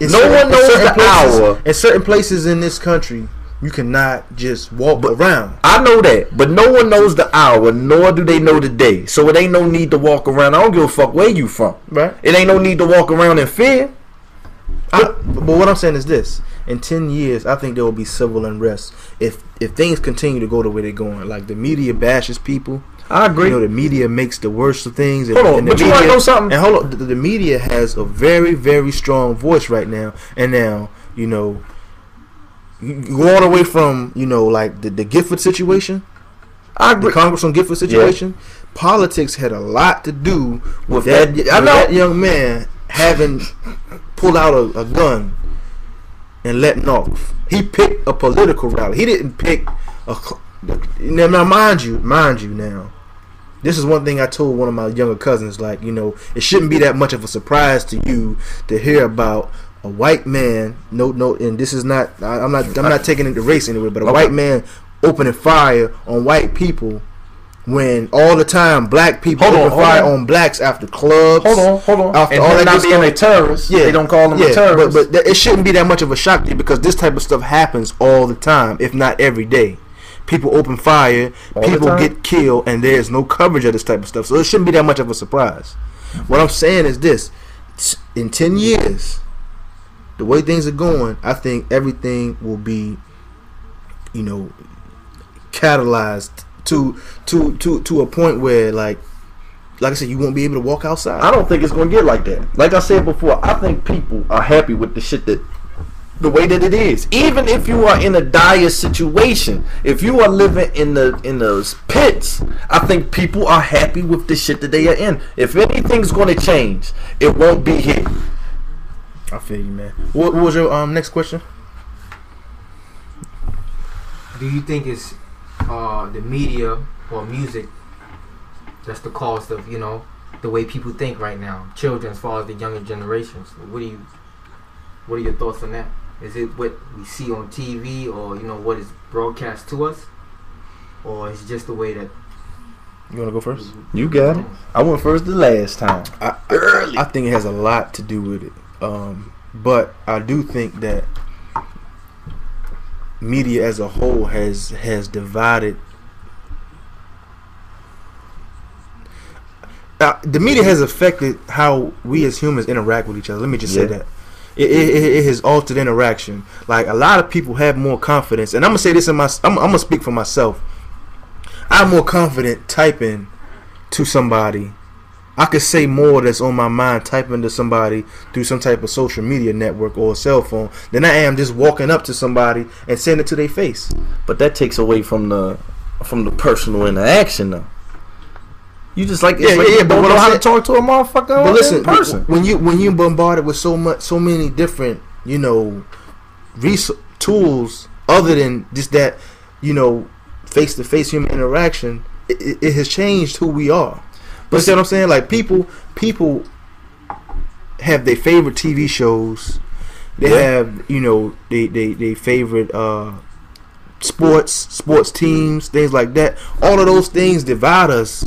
no one knows the hour. In certain places in this country, you cannot just walk around. I know that, but no one knows the hour, nor do they know the day. So it ain't no need to walk around. I don't give a fuck where you from. Right. It ain't no need to walk around in fear. But what I'm saying is this: in 10 years, I think there will be civil unrest if things continue to go the way they're going. Like the media bashes people. I agree. You know, the media makes the worst of things. Hold on, but you want to know something? And hold on, the media has a very, very strong voice right now. And now, you know, you go all the way from, you know, like the Gifford situation. I agree. The Congressman Gifford situation. Yeah. Politics had a lot to do with that young man having pulled out a gun and letting off. He picked a political rally. He didn't pick a... Now, mind you now, this is one thing I told one of my younger cousins. Like, you know, it shouldn't be that much of a surprise to you to hear about a white man. No, and this is not. I'm not taking it to race anyway. But a white man opening fire on white people when all the time black people open fire on blacks after clubs. Hold on. After and all that not being a terrorist. Yeah, they don't call them a terrorist. But it shouldn't be that much of a shock to you because this type of stuff happens all the time, if not every day. People open fire, people get killed, and there's no coverage of this type of stuff. So it shouldn't be that much of a surprise. What I'm saying is this: in 10 years, the way things are going, I think everything will be, you know, catalyzed to a point where, like I said, you won't be able to walk outside. I don't think it's going to get like that. Like I said before, I think people are happy with the shit the way that it is. Even if you are in a dire situation, if you are living in the pits, I think people are happy with the shit that they are in. If anything's going to change, it won't be here. I feel you, man. What was your next question? Do you think it's the media or music that's the cause of, you know, the way people think right now, children as far as the younger generations? What are your thoughts on that? Is it what we see on TV, or, you know, what is broadcast to us, or is it just the way that... You want to go first? You got it. I went first the last time. I think it has a lot to do with it. But I do think that media as a whole has divided. The media has affected how we as humans interact with each other. Let me just say that. It has altered interaction. Like, a lot of people have more confidence, and I'm gonna say this I'm gonna speak for myself. I'm more confident typing to somebody. I could say more that's on my mind typing to somebody through some type of social media network or a cell phone than I am just walking up to somebody and saying it to their face. But that takes away from the personal interaction, though. You just like you don't know how to talk to a motherfucker. But listen, in person. when you bombarded with so many different, you know, tools other than just that, you know, face-to-face human interaction, it has changed who we are. But see what I'm saying? Like, people have their favorite TV shows. They have, you know, they favorite sports teams, things like that. All of those things divide us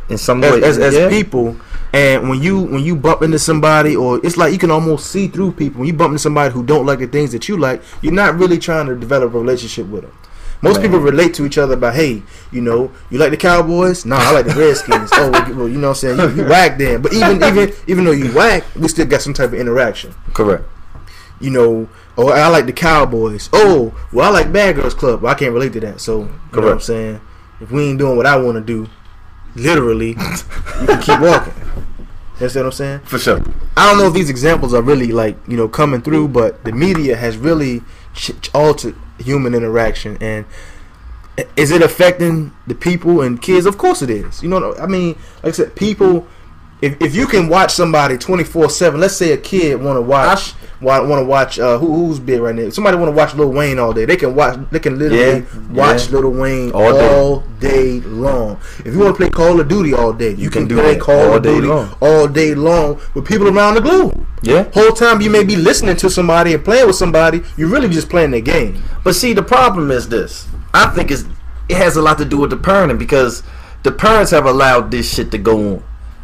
in some way as people. And when you bump into somebody, or it's like you can almost see through people. When you bump into somebody who don't like the things that you like, you're not really trying to develop a relationship with them. Most people relate to each other by, hey, you know, you like the Cowboys? Nah, I like the Redskins. Oh, well, you know what I'm saying? You whack them. But even though you whack, we still got some type of interaction. Correct. You know, oh, I like the Cowboys. Oh, well, I like Bad Girls Club. Well, I can't relate to that. So, you know what I'm saying? If we ain't doing what I want to do, literally, you can keep walking. You understand what I'm saying? For sure. I don't know if these examples are really, like, you know, coming through, but the media has really altered human interaction. And is it affecting the people and kids? Of course it is. You know, I mean, like I said, people if you can watch somebody 24/7, let's say a kid want to watch who's big right now. If somebody want to watch Lil Wayne all day, they can literally watch Lil Wayne all day long. If you want to play Call of Duty all day, you can play Call of Duty all day long with people around the globe. Yeah. Whole time you may be listening to somebody and playing with somebody, you're really just playing their game. But see, the problem is this. I think it has a lot to do with the parenting, because the parents have allowed this shit to go on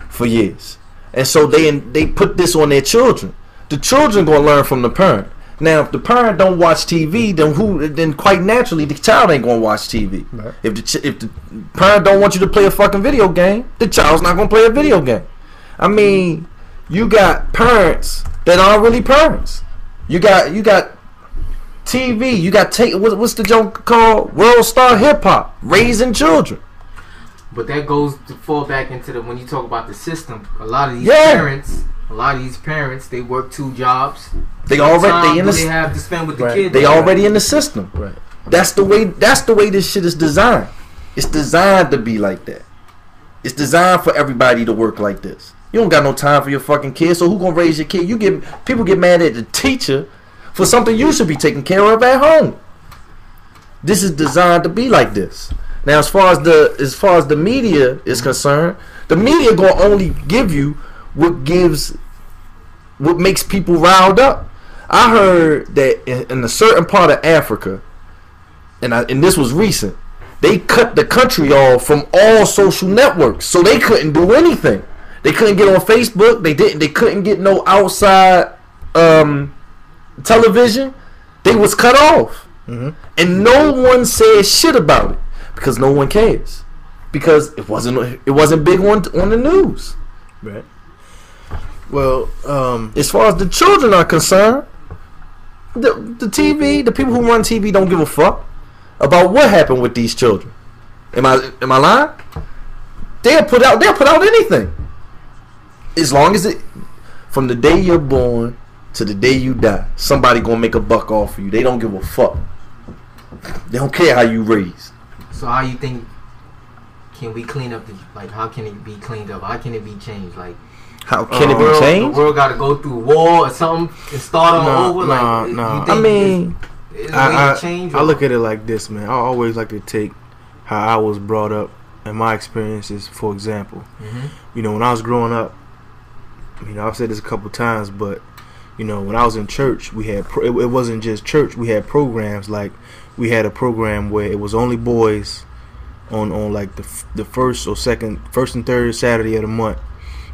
for years, and so they put this on their children. The children gonna learn from the parent. Now, if the parent don't watch TV, then quite naturally the child ain't gonna watch TV. Right. If the parent don't want you to play a fucking video game, the child's not gonna play a video game. I mean, you got parents that aren't really parents. You got TV. You got what's the joke called? World Star Hip Hop, raising children. But that goes to fall back into when you talk about the system. A lot of these parents, they work 2 jobs. They have to spend with the kids. They already in the system. Right. That's the way this shit is designed. It's designed to be like that. It's designed for everybody to work like this. You don't got no time for your fucking kids. So who gonna raise your kid? People get mad at the teacher for something you should be taking care of at home. This is designed to be like this. Now, as far as the media is concerned, the media gonna only give you what makes people riled up. I heard that in a certain part of Africa, and this was recent, they cut the country off from all social networks, so they couldn't do anything. They couldn't get on Facebook. They couldn't get no outside television. They was cut off, and no one said shit about it because no one cares, because it wasn't big on the news. Right. Well, as far as the children are concerned, the TV, the people who run TV don't give a fuck about what happened with these children. Am I lying? They'll put out anything, as long as from the day you're born to the day you die, somebody gonna make a buck off of you. They don't give a fuck. They don't care how you raised. So how you think can we clean up how can it be cleaned up? How can it be changed? Like, how can it be changed? The world got to go through a war or something and start all over. I look at it like this, man. I always like to take how I was brought up and my experiences, for example. You know, when I was growing up, I've said this a couple times, but when I was in church, we had it wasn't just church. We had programs. Like, we had a program where it was only boys on like the first and third Saturday of the month.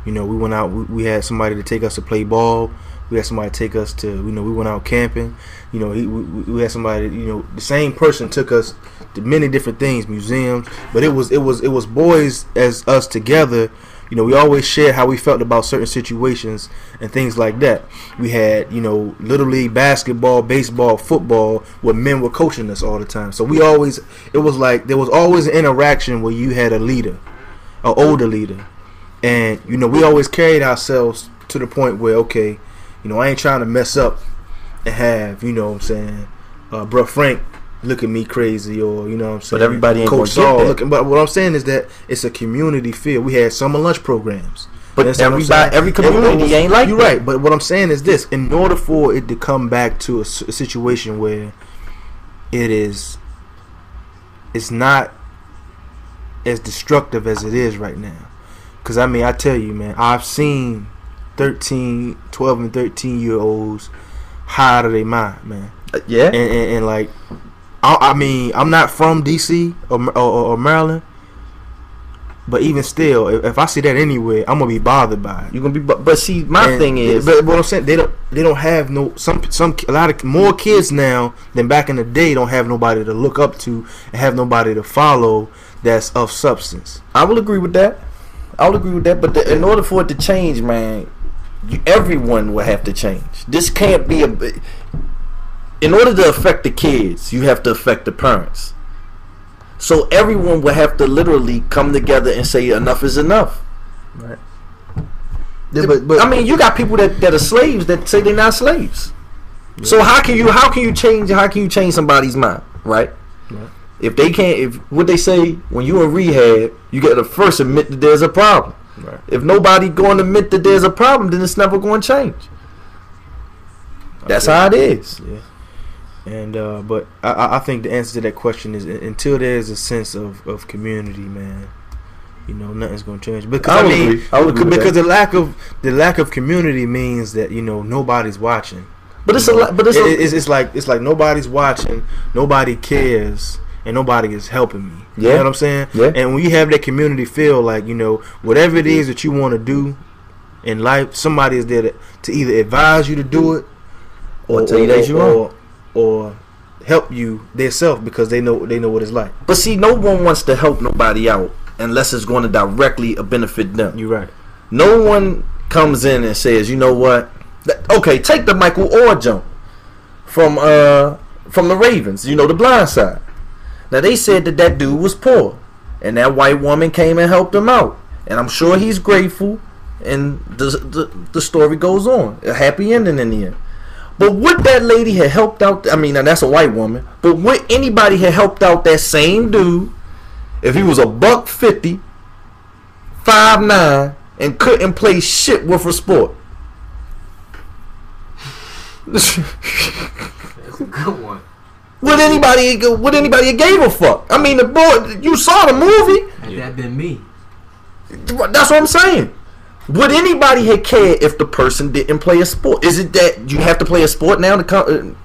We went out. We had somebody to take us to play ball. We had somebody to take us to. We went out camping. We had somebody. The same person took us to many different things, museums. But it was boys as us together. We always shared how we felt about certain situations and things like that. We had, Little League basketball, baseball, football, where men were coaching us all the time. So it was like there was always an interaction where you had a leader, an older leader. And, we always carried ourselves to the point where, okay, I ain't trying to mess up and have, Bruh Frank look at me crazy, or But everybody ain't Coach gonna Saul get that. but what I'm saying is that it's a community feel. We had summer lunch programs. But every community ain't like you're that. right. But what I'm saying is this: in order for it to come back to a situation where it's not as destructive as it is right now. Because I tell you, man, I've seen 12 and 13-year-olds high out of their mind, man. Yeah. And like, I'm not from DC or Maryland, but even still, if I see that anywhere, I'm gonna be bothered by it. You're gonna be, but see, my thing is, but what I'm saying, they don't have a lot of more kids now than back in the day don't have nobody to look up to and have nobody to follow that's of substance. I will agree with that. But in order for it to change, man, everyone will have to change. This can't be in order to affect the kids, you have to affect the parents. So everyone will have to literally come together and say enough is enough. Right. But you got people that are slaves that say they're not slaves. Yeah. So how can you change somebody's mind, right? If they can't, what they say, when you in rehab, you got to first admit that there's a problem. Right. If nobody going to admit that there's a problem, then it's never going to change. That's how it is. Yeah. And but I think the answer to that question is until there's a sense of community, man. You know, nothing's gonna change. Because I mean, because the lack of community means that, you know, nobody's watching. But it's it's like nobody's watching, nobody cares, and nobody is helping me. Yeah. You know what I'm saying? Yeah. And when you have that community feel, like, you know, whatever it is that you want to do in life, somebody is there to either advise you to do it, or tell you that you're wrong, or help you themselves because they know what it's like. But see, no one wants to help nobody out unless it's going to directly benefit them. You're right. No one comes in and says, you know what? Okay, take the Michael Orr jump from the Ravens. You know, The Blind Side. Now they said that dude was poor, and that white woman came and helped him out, and I'm sure he's grateful. And the story goes on, a happy ending in the end. But would that lady have helped out? I mean, and that's a white woman. But would anybody have helped out that same dude if he was $150, 5'9", and couldn't play shit with a sport? That's a good one. Would anybody have gave a fuck? I mean, the boy, you saw the movie. Had that been me? That's what I'm saying. Would anybody have cared if the person didn't play a sport? Is it that you have to play a sport now to come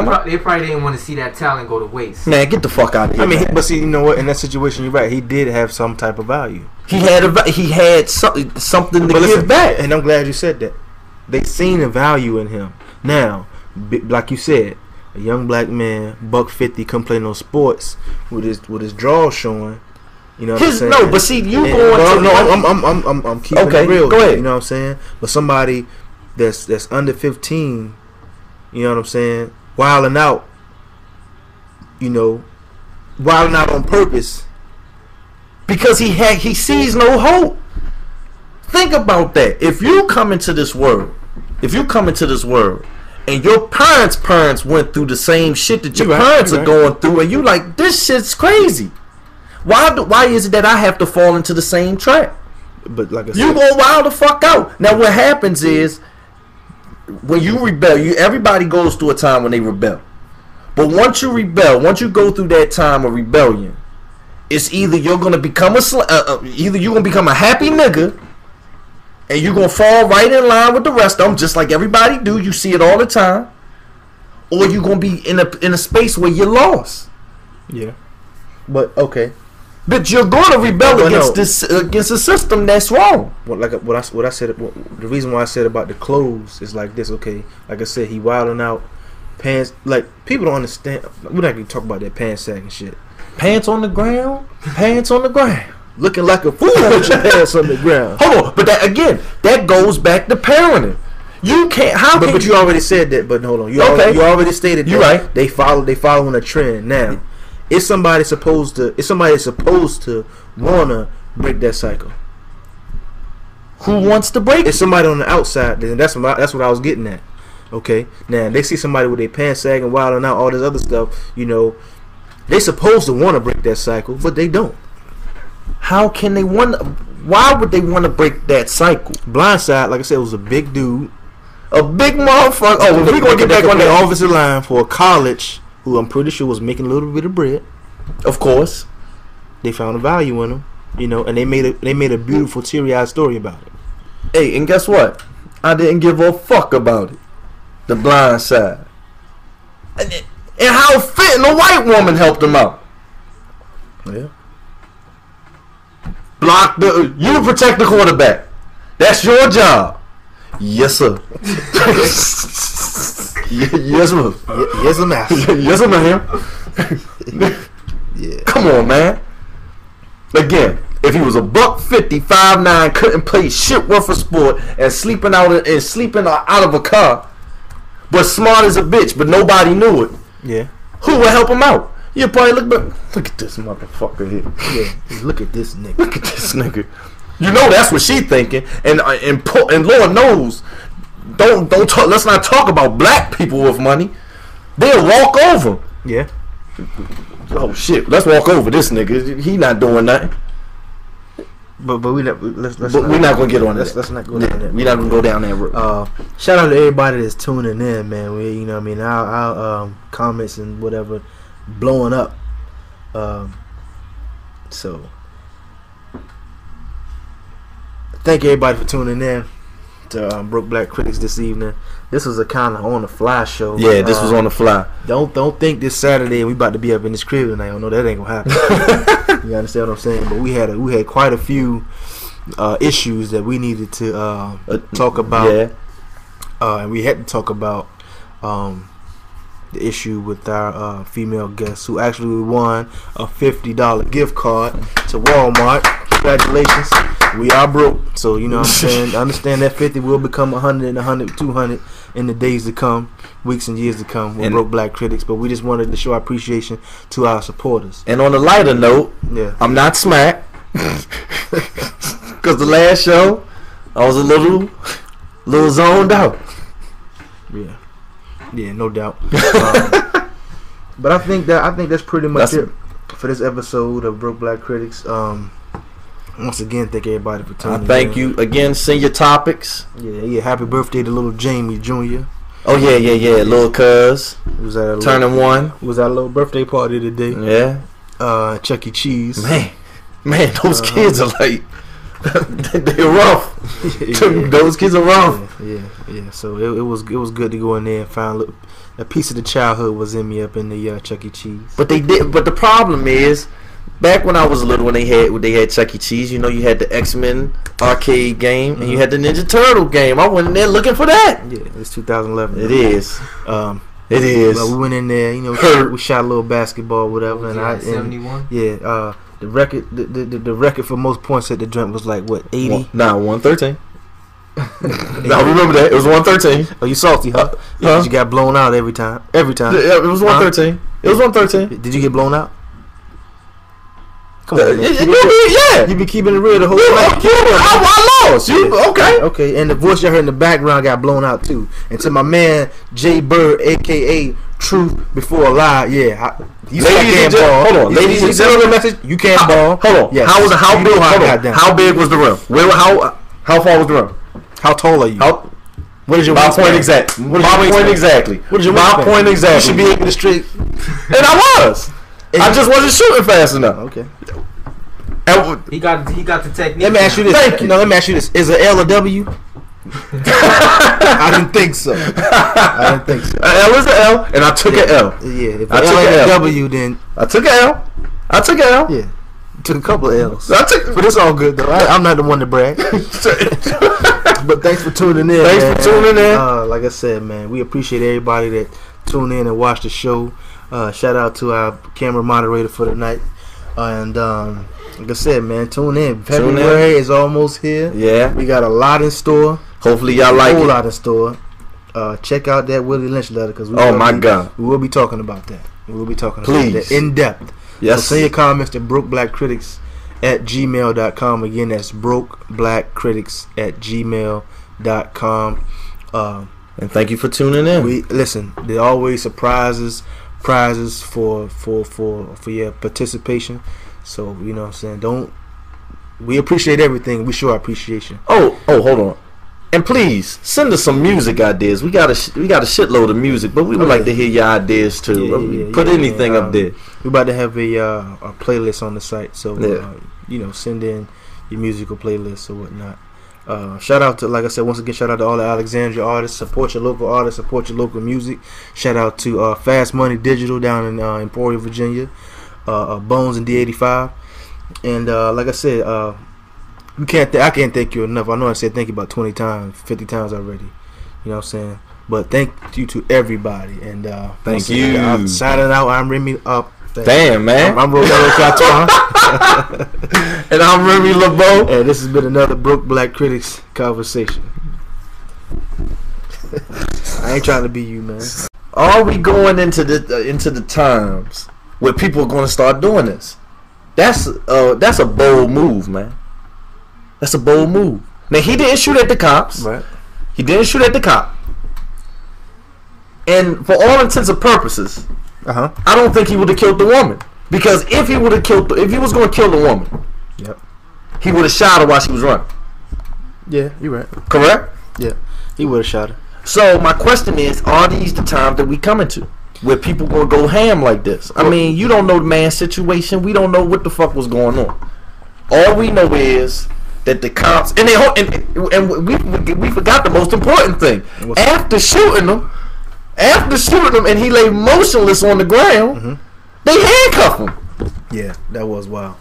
up? They probably didn't want to see that talent go to waste. Man, get the fuck out of here. I mean, man. but see, you know what? In that situation, you're right. He did have some type of value. He had something to give back. And I'm glad you said that. They seen a value in him. Now, like you said, a young black man, $150, come play no sports with his draws showing. You know what I'm saying? No, but see, you going to I'm keeping okay, it real. go ahead. You know what I'm saying? But somebody that's under 15, you know what I'm saying, wilding out, you know, wilding out on purpose because he sees no hope. Think about that. If you come into this world, and your parents went through the same shit that your parents are going through, and you like, this shit's crazy. Why is it that I have to fall into the same trap? But like I said, you go wild the fuck out. Now what happens is when you rebel, everybody goes through a time when they rebel. But once you rebel, once you go through that time of rebellion, it's either you're gonna become either you're gonna become a happy nigga, and you're gonna fall right in line with the rest of them, just like everybody do. You see it all the time, or you're gonna be in a space where you're lost. Yeah, but okay. But you're going to rebel against the system that's wrong. What I said. The reason why I said about the clothes is like this. Okay, like I said, he wilding out, pants. Like, people don't understand. We're not gonna talk about that pants sack and shit. Pants on the ground. Looking like a fool with your pants on the ground. Hold on, but that goes back to parenting. You can't. But you already said that. But hold on, you already stated that. You're right. They following a trend now. Is somebody supposed to wanna break that cycle? Who wants to break it? It's somebody on the outside. Then that's what I was getting at. Okay, now they see somebody with their pants sagging, wilding out, all this other stuff. You know, they supposed to want to break that cycle, but they don't. How can they want? Why would they want to break that cycle? Blindside, like I said, was a big dude, a big motherfucker. Oh, we gonna get back on the offensive line for a college, who I'm pretty sure was making a little bit of bread. Of course, they found a value in him, you know, and they made a beautiful teary-eyed story about it. Hey, and guess what? I didn't give a fuck about it. The Blind Side, and how fitting a white woman helped him out. Yeah. You protect the quarterback. That's your job. Yes, sir. Yes, sir. Yes, sir, man. Yes, sir, man. Yeah. Come on, man. Again, if he was $150, 5'9", couldn't play shit worth of sport, and sleeping out of a car, but smart as a bitch, but nobody knew it. Yeah. Who would help him out? You probably look at this motherfucker here. Yeah. Look at this nigga. Look at this nigga. You know that's what she thinking, and Lord knows, don't talk. Let's not talk about black people with money. They'll walk over. Yeah. Oh shit, let's walk over this nigga. He not doing nothing. But we're not gonna get on that. Let's not go down that. We're not gonna go down that road. Shout out to everybody that's tuning in, man. We, you know what I mean, our comments and whatever blowing up. So thank everybody for tuning in to Broke Black Critics this evening. This was a kind of on the fly show. Yeah, this was on the fly. Don't think this Saturday we about to be up in this crib tonight. I know that ain't gonna happen. You understand what I'm saying? But we had quite a few issues that we needed to talk about. Yeah. And we had to talk about the issue with our female guest who actually won a $50 gift card to Walmart. Congratulations. We are broke, so you know what I'm saying. I understand that 50 will become 100 and 100, 200 in the days to come, weeks and years to come. We're Broke Black Critics, but we just wanted to show our appreciation to our supporters. And on a lighter note, I'm not smacked because the last show I was a little zoned out. Yeah, no doubt. But I think that's pretty much it for this episode of Broke Black Critics. Once again, thank everybody for tuning in. Thank you again. Send your topics. Yeah. Happy birthday to little Jamie Jr. Oh yeah. Little cuz was at turning 1. Was at a little birthday party today. Yeah. Chuck E. Cheese. Man, those kids are like they're rough. Those kids are rough. Yeah. So it was good to go in there and find a piece of the childhood was in me up in the Chuck E. Cheese. But the problem is, back when I was little, when they had Chuck E. Cheese, you know, you had the X-Men arcade game and you had the Ninja Turtle game. I went in there looking for that. Yeah, it's 2011. It is. It is. But we went in there, you know, we shot a little basketball, whatever. And 71. The record for most points at the joint was like what, 80? 113. I remember that. It was 113. Oh, you salty, huh? Yeah, you got blown out every time. Yeah, it was 113. It was 113. Did you get blown out? Come on, man. You be keeping it real the whole time. I lost. Okay. And the voice you heard in the background got blown out too. And to my man Jay Bird, aka Truth Before a Lie, ladies and gentlemen, message. You can't ball. Hold on. Yes. How big was the rim? How far was the rim? How tall are you? What is your point exactly? What is your point exactly? You should be able to straight. And I was. I just wasn't shooting fast enough. Okay. He got the technique. Let me ask you this. Let me ask you this. Is it L or W? I didn't think so. L is an L, and I took an L. Yeah. If I took an W, then I took an L. Yeah. You took a couple of L's. But it's all good though. I'm not the one to brag. But thanks for tuning in. Like I said, man, we appreciate everybody that tune in and watch the show. Shout out to our camera moderator for the night. And like I said, man, tune in. February is almost here. Yeah. We got a lot in store. Hopefully y'all like it. A whole lot in store. Check out that Willie Lynch letter because we will be talking about that. We will be talking about that in depth. Yes. So send your comments to brokeblackcritics@gmail.com. Again, that's brokeblackcritics@gmail.com. And thank you for tuning in. There are always prizes for your participation. So you know what I'm saying. We appreciate everything. We show our appreciation. Oh, hold on. And please send us some music ideas. We got a shitload of music, but we would like to hear your ideas too. Put anything up there. We're about to have a playlist on the site, so send in your musical playlists or whatnot. Shout out to, like I said, once again, shout out to all the Alexandria artists. Support your local artists. Support your local music. Shout out to Fast Money Digital down in Emporia, Virginia. Bones and D85. And like I said, I can't thank you enough. I know I said thank you about 20 times, 50 times already. You know what I'm saying? But thank you to everybody. And thank you. I'm signing out. I'm Remy. Damn, man. I'm Romero Catois. And I'm Remy LeBeau. And this has been another Broke Black Critics conversation. I ain't trying to be you, man. Are we going into the times where people are going to start doing this? That's a bold move, man. That's a bold move. Now, he didn't shoot at the cops. Right. He didn't shoot at the cop. And for all intents and purposes, I don't think he would have killed the woman. Because if he was going to kill the woman, he would have shot her while she was running. Yeah, you're right. Correct? Yeah, he would have shot her. So my question is, are these the times that we coming to, where people gonna go ham like this? I mean, you don't know the man's situation. We don't know what the fuck was going on. All we know is that the cops and we forgot the most important thing. After shooting him, and he lay motionless on the ground, they handcuffed him. Yeah, that was wild.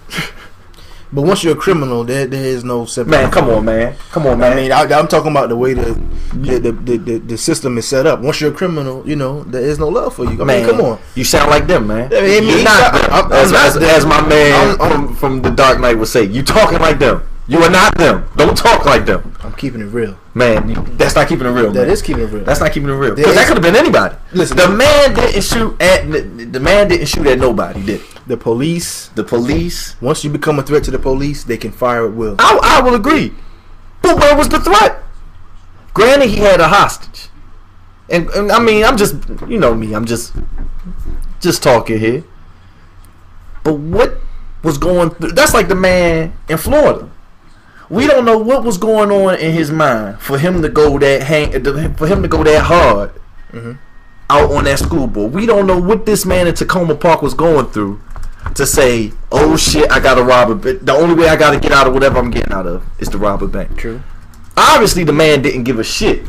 But once you're a criminal, there is no sympathy. Man, come on, man. I mean, I'm talking about the way the system is set up. Once you're a criminal, you know, there is no love for you. I mean, come on. You sound like them, man. I mean, You're not them. As my man from The Dark Knight would say, you talking like them. You are not them. Don't talk like them. I'm keeping it real. Man, that's not keeping it real. That is keeping it real. That's not keeping it real. Because that could have been anybody. Listen, the man didn't shoot at nobody, did he? The police. Once you become a threat to the police, they can fire at will. I will agree. But where was the threat? Granted, he had a hostage. And I mean, I'm just, you know me, I'm just talking here. But what was going through? That's like the man in Florida. We don't know what was going on in his mind for him to go that hard out on that school board. We don't know what this man in Takoma Park was going through to say, oh shit, I gotta rob a bank. The only way I gotta get out of whatever I'm getting out of is to rob a bank. True. Obviously, the man didn't give a shit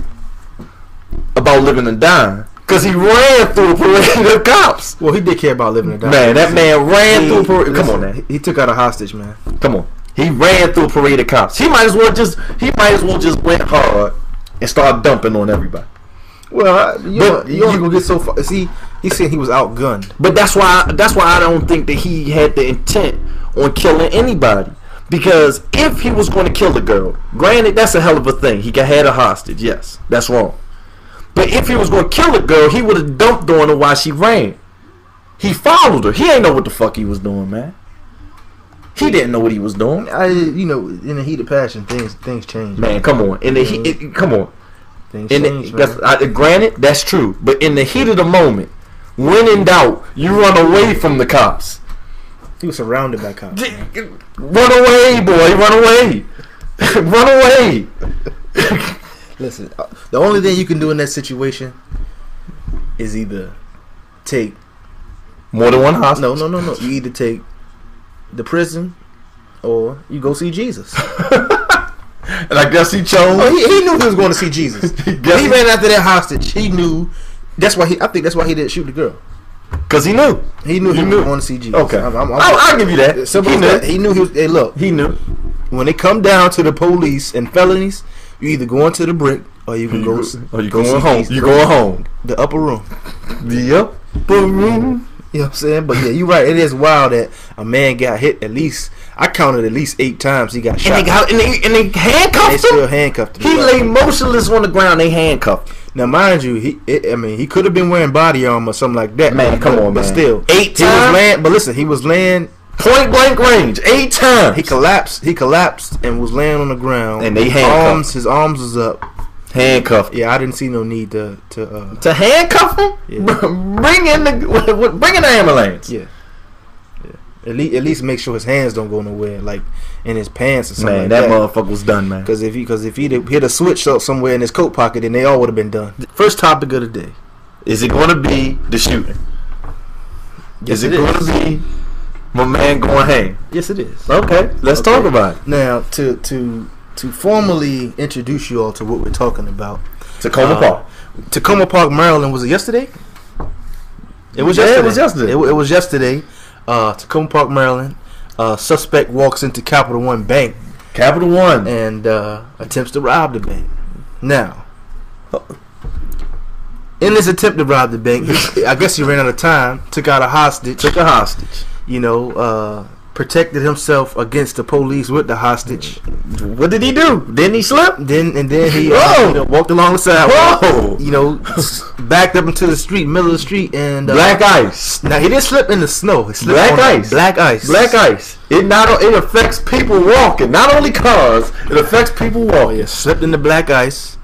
about living and dying because he ran through a parade of cops. Well, he did care about living and dying. Man, that man ran through a parade. Come on, man. He took out a hostage, man. Come on. He ran through a parade of cops. He might as well just went hard and start dumping on everybody. Well, you only gonna get so far. See, he said he was outgunned. But that's why I don't think that he had the intent on killing anybody. Because if he was going to kill the girl, granted, that's a hell of a thing. He had a hostage. Yes, that's wrong. But if he was going to kill the girl, he would have dumped on her while she ran. He followed her. He ain't know what the fuck he was doing, man. He didn't know what he was doing. In the heat of passion, things change. Man, come on. Come on. Things change, granted, that's true. But in the heat of the moment, when in doubt, you run away from the cops. He was surrounded by cops. Run away, boy. Run away. Run away. Listen, the only thing you can do in that situation is either take more than one hostage. No. You either take the prison or you go see Jesus. And I guess he chose. Oh, he knew he was going to see Jesus. He ran after that hostage. He knew. I think that's why he didn't shoot the girl. Because he knew. He was going to see Jesus. Okay. I'll give you that. He knew he was. Hey, look. He knew. When it come down to the police and felonies, you either going to the brick or you can go. Or you going home. You going home. The upper room. The upper room. You know what I'm saying? But yeah, you're right. It is wild that a man got hit at least. I counted at least 8 times he got shot. And they handcuffed him? They still handcuffed him. He lay motionless on the ground. They handcuffed him. Now, mind you, he could have been wearing body armor or something like that. Man, come on, but man. Still, 8 times? But listen, he was laying point blank range 8 times. He collapsed and was laying on the ground. And they handcuffed his arms was up. Handcuffed. Yeah, I didn't see no need to handcuff him. Yeah. Bring in the ambulance. Yeah. At least make sure his hands don't go nowhere, like in his pants or something. Man, like that motherfucker was done, man. Because if he'd hit a switch up somewhere in his coat pocket, then they all would have been done. First topic of the day: is it going to be the shooting? Yes, is it going to be my man going hang? Yes, it is. Okay, let's talk about it. Now, to formally introduce you all to what we're talking about, Takoma Park. Takoma Park, Maryland. Was it yesterday? It was yesterday. It was yesterday. It was yesterday. Takoma Park, Maryland. Suspect walks into Capital One Bank. Capital One. And attempts to rob the bank. Now, in this attempt to rob the bank, I guess he ran out of time. Took a hostage. You know, protected himself against the police with the hostage. What did he do? Didn't he slip? Then he walked along the sidewalk. You know, backed up into the middle of the street, and black ice. Now he didn't slip in the snow. He slipped black ice. Black ice. It affects people walking, not only cars. It affects people walking. Oh, yeah, slipped in the black ice.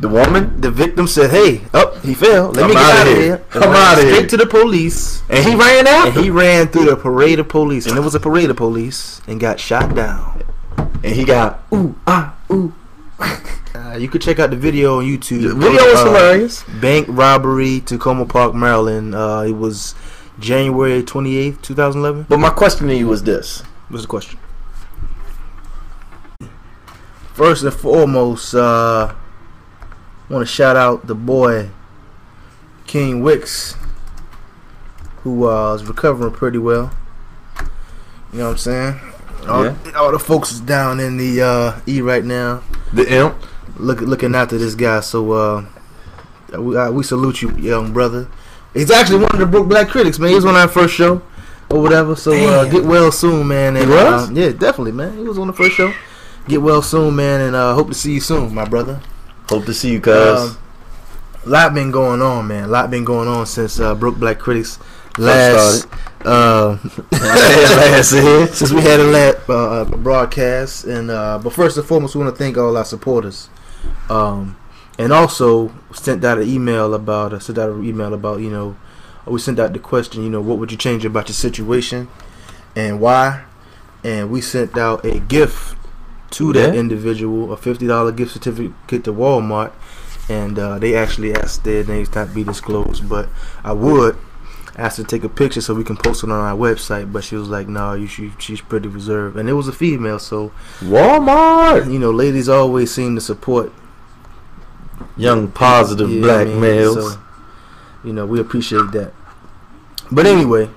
The victim said, "Hey, he fell. Let me get out of here. I'm out of here." Straight to the police, and he ran out. And he ran through the parade of police, and it was a parade of police, and got shot down. and he got ooh ah ooh. You could check out the video on YouTube. The video was hilarious. Bank robbery, Takoma Park, Maryland. It was January 28th, 2011. But my question to you was this. What's the question? First and foremost, want to shout out the boy King Wicks, who is recovering pretty well. You know what I'm saying? All the folks is down in the E right now. The imp. Looking after this guy. So we salute you, young brother. He's actually one of the Black Critics, man. He was on our first show or whatever. So get well soon, man. And, he was? Yeah, definitely, man. He was on the first show. Get well soon, man, and hope to see you soon, my brother. Hope to see you, cuz. Lot been going on, man. A lot been going on since Black Critics last since we had a broadcast. And but first and foremost, we want to thank all our supporters. And also sent out an email about you know, we sent out the question, you know, what would you change about your situation and why? And we sent out a gift to that individual, a $50 gift certificate to Walmart, and they actually asked their names not be disclosed, but I would ask her to take a picture so we can post it on our website, but she was like, no, she's pretty reserved, and it was a female, so Walmart, you know, ladies always seem to support young positive black males, so, you know, we appreciate that. But anyway,